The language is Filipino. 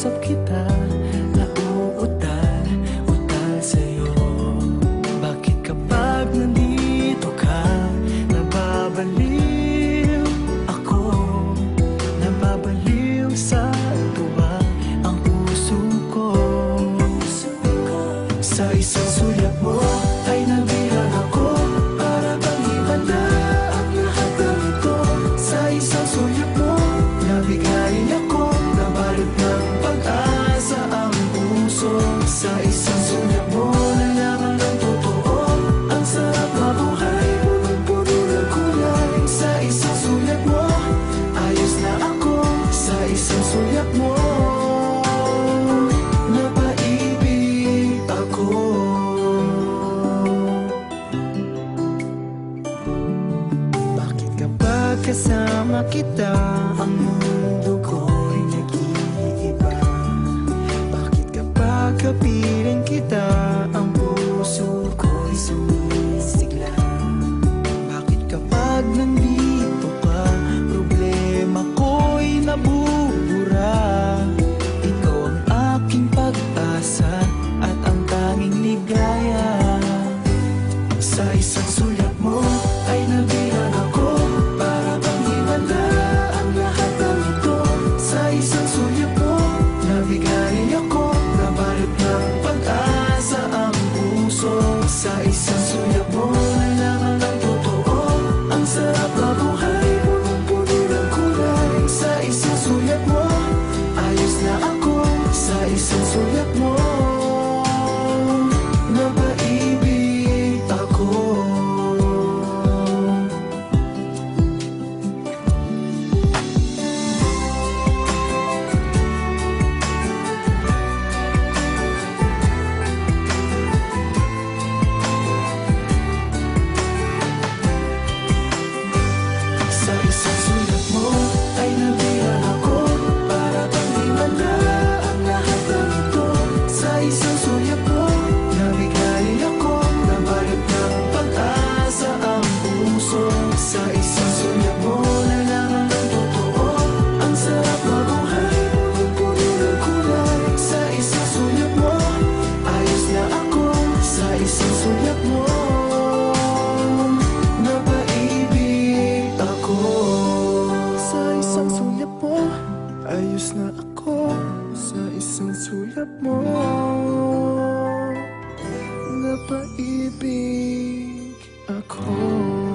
kausap kita, nauutal, utal sa'yo. Bakit kapag nandito ka, nababaliw ako, nababaliw sa tuwa ang puso ko. Sa isang sulyap mo ay nabilang ako, para bang himala ang lahat ng ito. Sa isang sulyap mo, nabigayin ako, nabalot ng pag-asa ang puso. Sa isang sulyap mo, nalaman ng totoo, ang sarap mabuhay, punong-puno ng kulay. Sa isang sulyap mo, ayos na ako. Sa isang sulyap mo, napaibig ako. Bakit kapag kasama kita, ang mundo ko'y nag-iiba? Bakit kapag kapiling kita, ang puso ko'y sumisigla? Bakit kapag nandito ka, problema ko'y nabubura? Ikaw ang aking pag-asa at ang tanging ligaya. Sa isang sulyap mo ay nabilang ako, para bang himala ang lahat ng ito. Sa isang sulyap mo, nabigayin ako, nabalot ng pag-asa ang puso. Sa isang sulyap mo, nalaman ng totoo, ang sarap mabuhay, punong-puno ng kulay. Sa isang sulyap mo, ayos na ako. Sa isang sulyap mo, napaibig ako. Sa isang sulyap mo ay nabilang ako, para bang himala ang lahat ng ito. Sa isang sulyap mo, nabigayin ako, nabalot ng pag-asa ang puso. Sa isang sulyap mo, nalaman ng totoo, ang sarap mabuhay, punong-puno ng kulay. Sa isang sulyap mo, ayos na ako. Sa isang sulyap mo, napaibig ako. Sa isang sulyap mo, ayos na ako. Sa isang sulyap mo, napaibig ako.